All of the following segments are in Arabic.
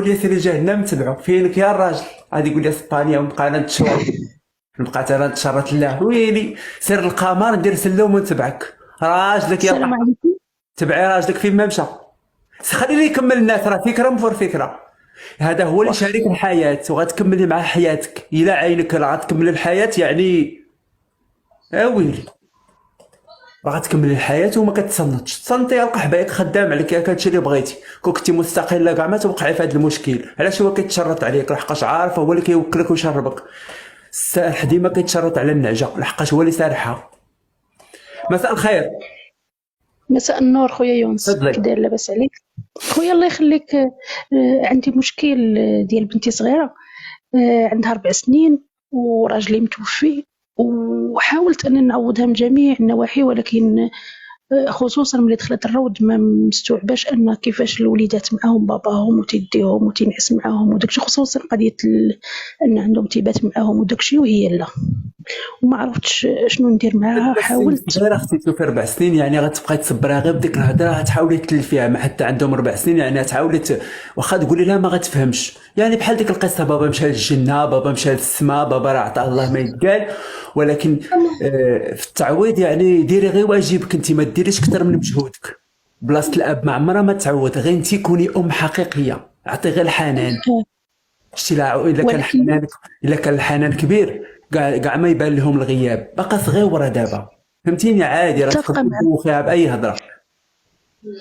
لي سير جهنم تبعو فينك يا الراجل، غادي يقول لي اسبانيا ونبقى انا نتشوى، بقات انا نتشرط الله ويلي سير القمر ندير سلم ونتبعك راجلك السلام يلا. عليكم. تبعي راجلك فين ما مشى، خليني يكمل الناس، راه فكره مفور فكره. هذا هو اللي شاريك واخا الحياه وغتكملي مع حياتك الى عينك راه غتكمل الحياه يعني. ويلي باغا تكملي الحياه وما كتصنتش، تصنتي القى حبايبك خدام عليك، ياك هادشي اللي بغيتي. كون كنتي مستقله كاع ما توقعي في هذا المشكل. علاش هو كيتشرط عليك؟ لحقاش عارف هو اللي كيوكلك ويشربك. السارح ديما كيتشرط على النعجه لحقاش هو اللي سارحها. مساء الخير. مساء النور خويا يونس، كي تفضلي. داير؟ لاباس عليك خويا؟ الله يخليك. عندي مشكل ديال بنتي صغيره، عندها 4 سنين وراجلي متوفي، وحاولت اني نعوضها من جميع النواحي، ولكن خصوصا ملي دخلت الروض ما مستوعباش ان كيفاش الوليدات معاهم باباهم وتيديهم وتنعس معاهم وداكشي، خصوصا قضيه ان عندهم تيبات معاهم وداكشي، وهي لا، وما عرفتش شنو ندير معاها. 4 سنين حاولت. صغيره اختي، شوفي 4 سنين يعني غتبقاي تصبرها غير بديك الهضره، غتحاولي تلفيها ما حتى عندهم 4 سنين يعني غتحاولي واخا تقولي لها ما غتفهمش، يعني بحال ديك القصه بابا مشى للجنه، بابا مشى للسماء، بابا راه عطاه الله ما يتقال. ولكن في التعويض يعني ديري غير واجبك انت، ما ديريش اكثر من مجهودك. بلاصه الاب ما عمرها ما تعوض، غير انت كوني ام حقيقيه، عطي غير الحنان. شتي الا كان ولكن حنانك، الا كان الحنان كبير كاع ما يبان لهم الغياب، باقا صغيره دابا فهمتيني، عادي راه تقدر متفقة معك، تدوخيها باي هضره.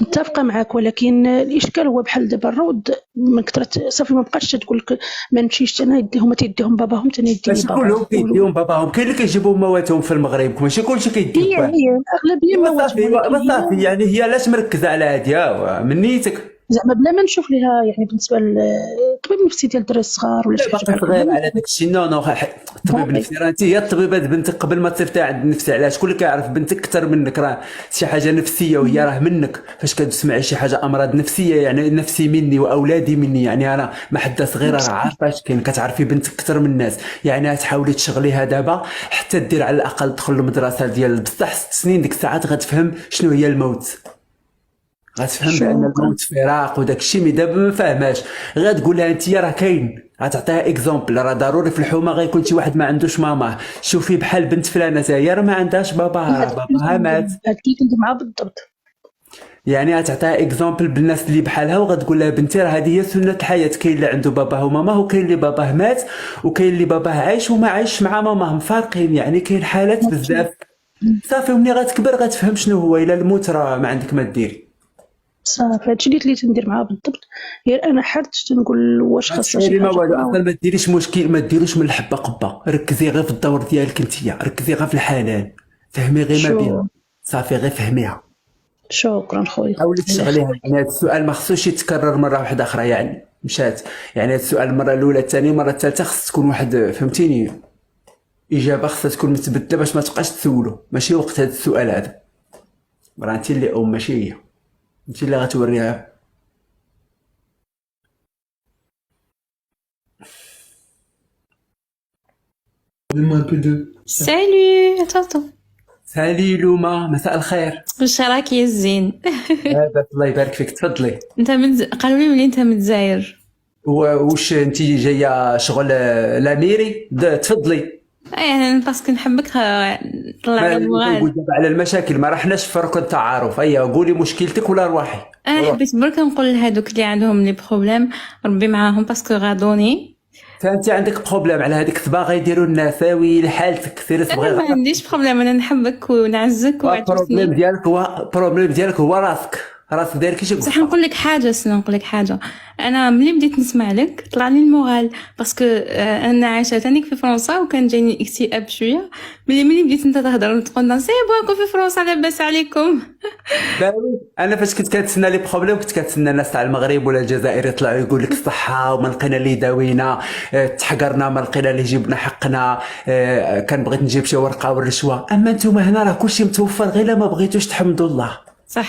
متفقة معك، ولكن الإشكال هو بحال دابا الروض من كثرة صافي ما بقاش تقول لك ما نمشيش أنا يديهم، تيديهم باباهم تاني يديني ماشي باباهم. كلهم كيديهم باباهم، كاين اللي كيجيبوا مواتهم في المغرب، ماشي كلشي كيديو هي باه. الأغلبية ايوا مواتهم، صافي، ولكن ايوا صافي، هي يعني هي علاش مركزه على هادي من نيتك. زعما بلا ما نشوف ليها، يعني بالنسبة للطبيب النفسي ديال الدراري الصغار ولا لا شي حاجة باقي بحال هكا، بلا صغير ما على نشوف. داك الشيء. نو نو الطبيب باقي النفسي راه انت هي الطبيبه بنتك قبل ما تصيفطيها عند النفسي. علاش؟ شكون اللي كيعرف بنتك اكثر منك؟ راه شي حاجه نفسيه وهي راه منك. فاش كتسمعي شي حاجه امراض نفسيه يعني نفسي مني واولادي مني، يعني انا ما حدا صغيره راه عارفه اش كاين، كتعرفي بنتك اكثر من الناس. يعني تحاولي تشغليها دابا حتى دير على الاقل تدخل المدرسه ديال بصح 6 سنين، ديك الساعات غتفهم شنو هي الموت. غتفهم بان شكرا. الموت فراق وداك الشيء. مي دابا ما فاهماش، غتقول لها انت راه كاين، غتعطيها اكزومبل. راه ضروري في الحومه غيكون شي واحد ما عندوش ماماه. شوفي بحال بنت فلانه حتى هي راه ما عندهاش باباها، راه باباها مات. هاد اللي كندير معاه بالضبط. يعني غتعطيها اكزومبل بالناس اللي بحالها، وغتقول لها بنتي راه هذه هي سنه الحياه، كاين اللي عنده باباه وماماه، وكاين اللي باباه مات، وكاين اللي باباه عايش وما عايش مع ماماه فارقين، يعني كاين حالات بزاف. صافي ومني غتكبر غتفهم شنو هو. الا الموت راه ما عندك ما ديري. صافي هادشي اللي تندير معاه بالضبط. غير أنا حرت تنقول واش ما خاصها شي تحاولي ما حاجة والو أخرى. اصلا، ما ديريش مشكل، ما ديروش من الحبه قبه، ركزي غير في الدور ديالك انتيا، ركزي غير في الحنان، فهمي غير ما بها. شو صافي غير فهميها. شكرا خويا، حاولي الله تشغليها، يخليك. يعني هذا السؤال ما خصوش يتكرر مره واحده اخرى، يعني مشات. يعني هذا السؤال المره الاولى الثانيه المره الثالثه خص تكون واحد فهمتيني، اجابه خصها تكون متبدله باش ما تبقاش تسولو. ماشي وقت هذا السؤال هذا، راه انت اللي ماشي هي، انت اللي غتوريها. Salut, attends. سالي لوما، مساء الخير. واش راك يا الزين؟ لاباس الله يبارك فيك، تفضلي. انت قالوا لي بلي انت من الجزائر. واش انت جايه شغل لاميري؟ تفضلي. يعني باسكو نحبك طلع ما لي نقول المغال. دابا على المشاكل، ما رحناش في ركن التعارف. قولي مشكلتك ولا روحي. انا روح. حبيت برك نقول لهادوك اللي عندهم لي بروبليم ربي معاهم، باسكو غاضوني. فانت عندك بروبليم على هذيك الصباغه يديروا الناس، ويلي حالتك سيري صبغي انا ما غير. عنديش بروبليم، انا نحبك ونعزك البروبليم وعجبتني. ديالك هو البروبليم ديالك هو راسك داير كيشي بصح قفه. نقول لك حاجه، نقول لك حاجه. انا ملي بديت نسمع لك طلع لي المورال، باسكو انا عايشه تانيك في فرنسا وكان جايني اكتئاب شويه. ملي بديت انت تهضر وتقول سي بوكو في فرنسا لاباس عليكم. باوي انا فاش كنت كنتسنى لي بروبليم كنت كنتسنى الناس تاع المغرب ولا الجزائر يطلعوا يقول لك الصحه وما لقينا اللي يداوينا، تحقرنا ما لقينا اللي يجيبنا حقنا، كان بغيت نجيب شي ورقه والرشوه. اما نتوما هنا راه كلشي متوفر، غير ما بغيتوش تحمدوا الله.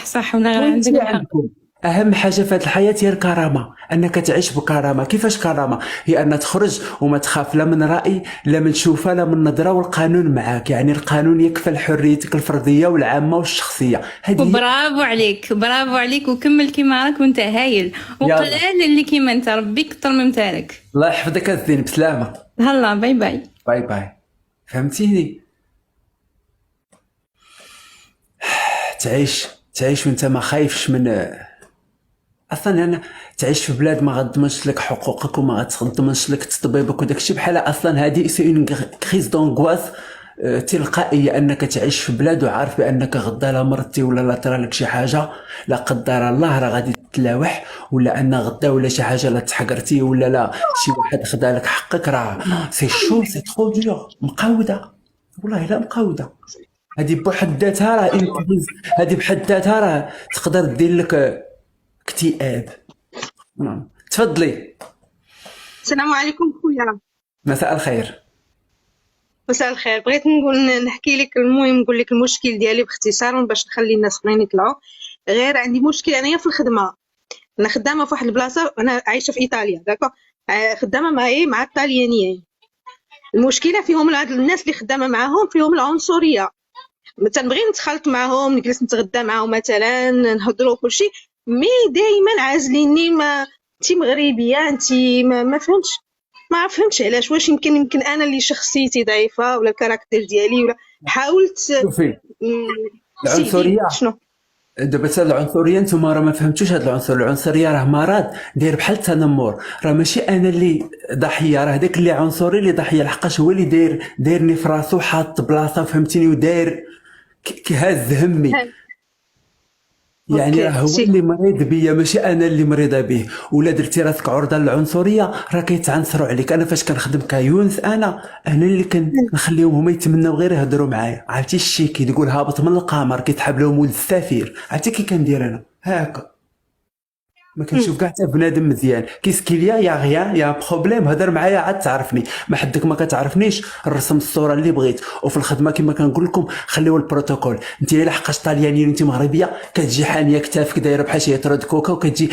صح ولا غير وانت عندك الحق. عندكم اهم حاجه في هذه الحياه هي الكرامه، انك تعيش بكرامه. كيفاش كرامه؟ هي ان تخرج وما تخاف لا من راي لا من شوفه لا من نظره، والقانون معاك. يعني القانون يكفل حريتك الفرديه والعامه والشخصيه. هذه وبرافو عليك، برافو عليك، وكمل كيما راك وانت هايل، وقلال اللي كيما انت، ربي كثر من مثالك. الله يحفظك الزين، بسلامه. هلا باي باي. باي باي. فهمتيني؟ تعيش وانت ما خايفش من اصلا. انا تعيش في بلاد ما غتضمنش لك حقوقك وما غتضمنش لك تطبيبك وداك الشيء، بحال اصلا هذه سي اون كريز دونغواس تلقائيه، انك تعيش في بلاد وعارف بانك غدا لا مرتي ولا لا طرا لك شي حاجه لا قدر الله راه غادي تتلاوح، ولا ان غدا ولا شي حاجه لا تحقرتي ولا لا شي واحد خدا لك حقك، راه سي شو سي ترو دور. مقاوده والله، لا مقاوده. هذه بحد ذاتها راه هذه بحد ذاتها راه تقدر دير لك اكتئاب. نعم تفضلي. السلام عليكم خويا. مساء الخير. مساء الخير. بغيت نحكي لك، المهم نقول لك المشكل ديالي باختصار باش نخلي الناس اخرين يطلعوا. غير عندي مشكل انايا في الخدمه. انا خدامه في واحد البلاصه، انا عايشه في ايطاليا داكو، خدامه معايا مع الطاليانيين. المشكله فيهم هاد الناس اللي خدامه معاهم فيهم العنصريه. تنبغي نتخلط معاهم، نجلس نتغدى معاهم مثلا، نهضروا كلشي، مي دائما عازليني. ما انت مغربيه، انت ما فهمتش، ما فهمتش علاش. واش يمكن انا اللي شخصيتي ضعيفه ولا الكاركتير ديالي، ولا حاولت شوفي سيدي العنصريه، شنو دابا حتى العنصريه نتوما راه ما فهمتوش هاد العنصريه راه مرض داير بحال التنمر. راه ماشي انا اللي ضحيه، راه داك اللي عنصري اللي ضحيه، لحقاش هو اللي دايرني في راسو، حاط بلاصه فهمتيني، وداير كهاز همي. يعني راه هو اللي مريض بيا ماشي انا اللي مريضه به. ولا درتي راسك عرضه للعنصريه راه كيتعنصروا عليك. انا فاش كنخدم كيونس انا اللي كنخليهم هما يتمناو غير يهضروا معايا. عرفتي الشيكي تقول هابط من القمر كيتحب لهم ولد السفير. عرفتي كي كندير انا هكا، ما كنشوف كاع حتى بنادم مزيان. كيسكيليا يا غيان يا بروبليم، هضر معايا عاد تعرفني، ما حدك ما كتعرفنيش نرسم الصوره اللي بغيت. وفي الخدمه كما كنقول لكم خليو البروتوكول. انت الا حقاش طالياني وانت مغربيه كتجي حاميه كتافك دايره بحال شي طرد كوكا، وكتجي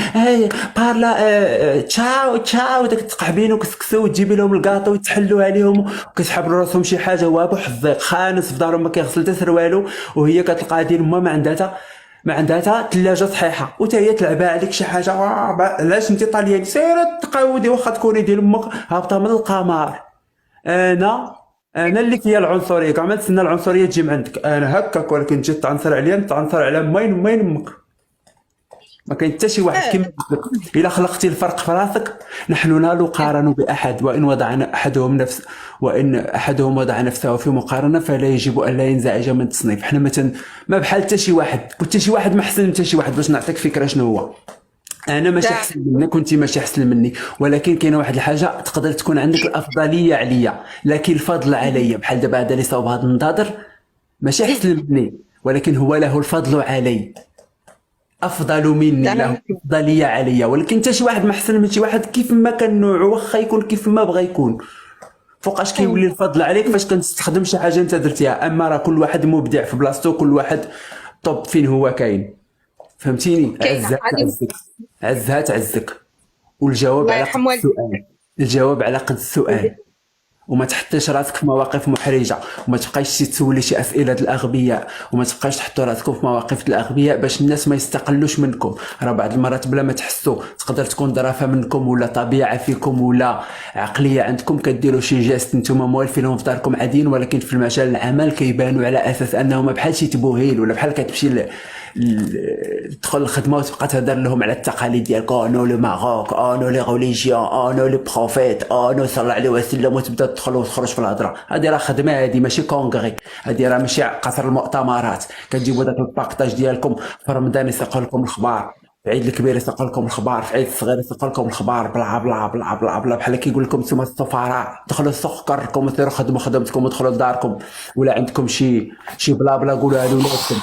بارلا تشاو تشاو داك التقعبين وكسكسو، وتجيبي لهم الكاطو وتحلوا عليهم وكتحبروا راسهم شي حاجه. هو ابو حظيق خانس في دارهم ما كيغسل حتى سروالو، وهي كتلقى دير ما عندها حتى ثلاجه صحيحه، وتا هي تلعبها عليك شي حاجه. علاش انت طالياني؟ سير تقاودي واخا تكوني ديال امك هابطه من القمر. انا اللي فيا العنصريه، كاع ما نتسنى العنصريه تجي من عندك. انا هكاك، ولكن تجي تعنصر عليا تعنصر على ماين امك. ما كاين حتى شي واحد كيما قلت لك. الا خلقتي الفرق في راسك، نحن لا نقارن باحد، وان احدهم وضع نفسه في مقارنه فلا يجب ان لا ينزعج من التصنيف. حنا ما بحال حتى شي واحد، كنت شي واحد ما احسن من حتى شي واحد. باش نعطيك فكره شنو هو، انا ماشي احسن منك وانت ماشي احسن مني، ولكن كاينه واحد الحاجه تقدر تكون عندك الافضليه عليا لكن الفضل عليا. بحال دابا هذا اللي صوب هذا النظاظر ماشي احسن مني، ولكن هو له الفضل علي، افضل مني، له افضليه عليا. ولكن حتى شي واحد ما احسن من شي واحد كيف ما كان نوعه، واخا يكون كيف ما بغى يكون. فوقاش كيولي الفضل عليك؟ فاش كتستخدم شي حاجه انت درتيها. اما راه كل واحد مبدع في بلاصتو، كل واحد طب فين هو كاين. فهمتيني؟ عزها تعزك. والجواب على قد السؤال، الجواب على قد السؤال. وما تحطيش راسك في مواقف محرجه، وما تبقايش تسولي شي اسئله الاغبياء، وما تبقايش تحطوا راسكم في مواقف الاغبياء باش الناس ما يستقلوش منكم. راه بعض المرات بلا ما تحسوا تقدر تكون ظرافه منكم ولا طبيعه فيكم ولا عقليه عندكم، كديروا شي جيست نتوما موالفينهم في داركم عاديين، ولكن في المجال العمل كيبانوا على اساس انهم بحال شي تبوهيل، ولا بحال كتمشي تدخل الخدمه وتبقى تهضر لهم على التقاليد ديالك. نو لو ماروك، نو لي ريليجيون، نو لي بروفيت، نو صلى عليه وسلم، وتبدا تدخل وتخرج في الهضره. هذه راه خدمه، هذه ماشي كونغري، هذه راه ماشي قصر المؤتمرات. كتجيبوا داك الباكطاج ديالكم في رمضان يسوقوا لكم الخبار، في عيد الكبير يسوقوا لكم الخبار، في عيد الصغير يسوقوا لكم الخبار، بلا بلا بلا بلا بلا، بحال كيقول لكم نتوما السفراء دخلوا السوق كركم وسيروا خدموا خدمتكم ودخلوا لداركم. ولا عندكم شي بلا بلا قولوها لولادكم.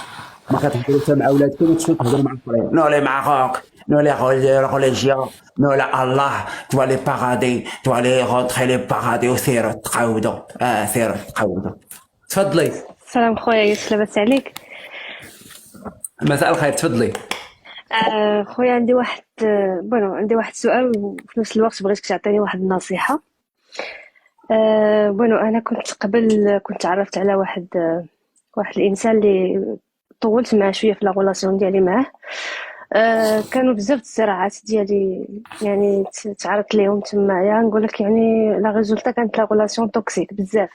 ما كتهضروا مع ولادكم وتمشيو تهضروا مع الاخرين. نو لي ماروك، نو لي ريليجيون، نو لا الله، تو لي بارادي، تو لي رونتري لي بارادي، وسيروا تقاودوا. سيروا تقاودوا. تفضلي. سلام خويا يوسف، لاباس عليك؟ مساء الخير، تفضلي. خويا عندي واحد عندي واحد السؤال، وفي نفس الوقت بغيتك تعطيني واحد النصيحة. انا كنت قبل كنت تعرفت على واحد الانسان اللي طولت معاه شويه في لا غولاسيون ديالي معاه. كانوا بزاف د الصراعات ديالي، يعني تعرضت ليهم تمايا. نقول لك يعني لا ريزولتا كانت لا غولاسيون توكسيك بزاف.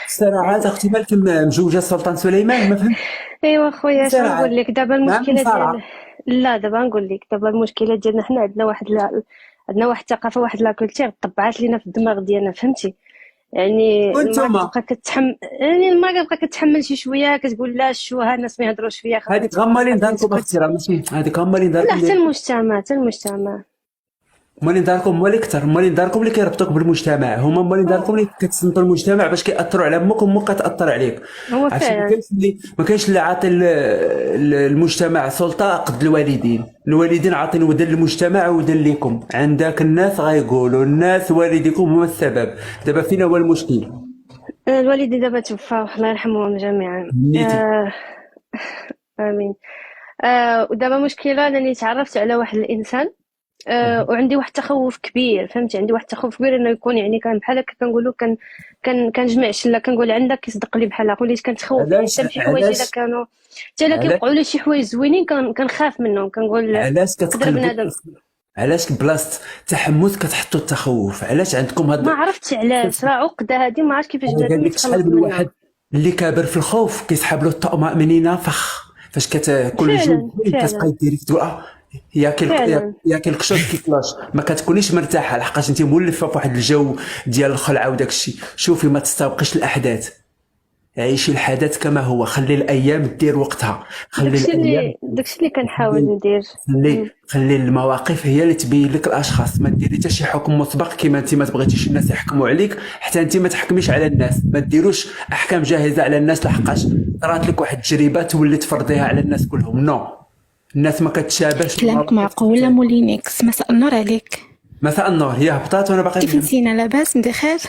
الصراعات اختي مالك مجوجه السلطان سليمان ما فهمت. ايوا خويا اش صراعات نقول لك دابا مع المشكله مصارعه. ديال لا دابا نقول لك دابا المشكله ديالنا حنا عندنا واحد الثقافه، واحد لا كولتير طبعات لينا في الدماغ ديالنا، فهمتي؟ يعني المراه وانتوما كتبقى كتحمل، يعني المراه كتبقى كتحمل شي شويه، كتقول لا شو ها الناس ما يهضروش فيا خاصني هذيك غمالين خاصني داركم نسكت. اختي، راه ماشي هذيك غمالين لا داركم حتى المجتمع، حتى المجتمع. مالين داركم هو اللي كثر، مالين داركم اللي كيربطوك بالمجتمع، هما مالين داركم اللي كتصنتوا المجتمع باش كيأثروا على امك وامك كتأثر عليك. هو عرفتي فعلا ما كاينش اللي عاطي المجتمع سلطه قد الوالدين عاطين ودن للمجتمع ودن ليكم. عندك الناس غايقولوا الناس والديكم هما السبب. دابا فين هو المشكل؟ الوالدين دابا توفاو الله يرحمهم جميعا. نيتي امين. ودابا مشكله انني تعرفت على واحد الانسان، وعندي واحد التخوف كبير، فهمتي؟ عندي واحد التخوف كبير انه يكون يعني كان بحال هكا كنقولوا كنجمع شله، كنقول عندك كيصدق لي بحال هكا، وليت كنتخوف يعني علاش حتى بشي حوايج الا كانوا حتى الا علاش كيوقعوا لي شي حوايج زوينين كنخاف منهم، كنقول علاش يقدر كتقلبوا بنادم. علاش بلاصه التحمس كتحطوا التخوف؟ علاش عندكم ما هاد عرفتش علاش، راه عقده هذه ما عرفتش كيفاش انا قال بنادم لك شحال يتخلص من منها. واحد اللي كابر في الخوف كيسحب له الطمأنينة فخ فاش كتاكل جوج فعلا زوين فعلا كتبقاي ديري تقول فعلا. ياكل الكشوط كيفلاش ما كتكونيش مرتاحه لحقاش انت مولفه في واحد الجو ديال الخلعه وداك الشيء. شوفي ما تستبقيش الاحداث، عيشي الحدث كما هو، خلي الايام دير وقتها، خلي الايام داكشي اللي كنحاول ندير. خلي المواقف هي اللي تبين لك الاشخاص. ما ديري حتى شي حكم مسبق كما انت ما تبغيتيش الناس يحكموا عليك، حتى انت ما تحكميش على الناس. ما ديروش احكام جاهزه على الناس لحقاش طرات لك واحد التجربه تولي تفرضيها على الناس كلهم. نو، الناس ما كتشابهش. كلامك معقول مولينيكس، مساء النور عليك. مساء النور. هي هبطات وانا باقي كيف نسينا؟ لاباس بخير؟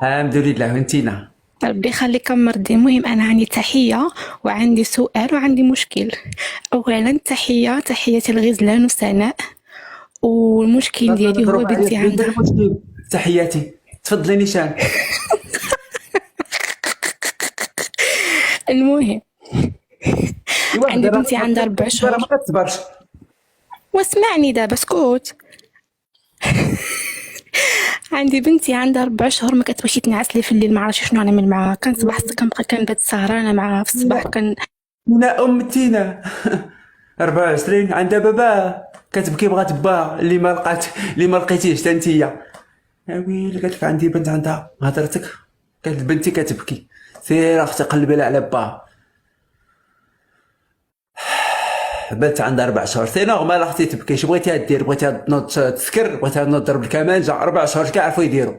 الحمد لله. وانتينا؟ ربي يخليك مرضي. المهم انا عندي تحيه وعندي سؤال وعندي مشكل. اولا تحياتي الغزلان وسناء، والمشكل ديالي هو بنتي عندها. تحياتي، تفضلي نيشان. المهم عندي بنتي عندها 4 شهور. ما كتصبرش. واسمعني دابا اسكت. عندي بنتي عندها 4 شهور ما كتبغيش تنعس لي في الليل، ما عرفتش شنو نعمل معاها. كنصبح كنبقى كنبات سهرانه معاها في الصباح تينا تينا 24 عندها بابا كتبكي بغات با اللي ما لقيتيش حتى انتيا. يا ويلي قالت لك عندي بنت عندها هضرتك، قالت بنتي كتبكي. سير اختي قلبي لها على با، بنت عندها 4 شهور. سي نورمال اختي تبكي. اش بغيتيها دير؟ بغيتيها تنوض تسكر؟ بغيتيها تنوض تضرب الكمانجه؟ 4 شهور كيعرفوا يديروا.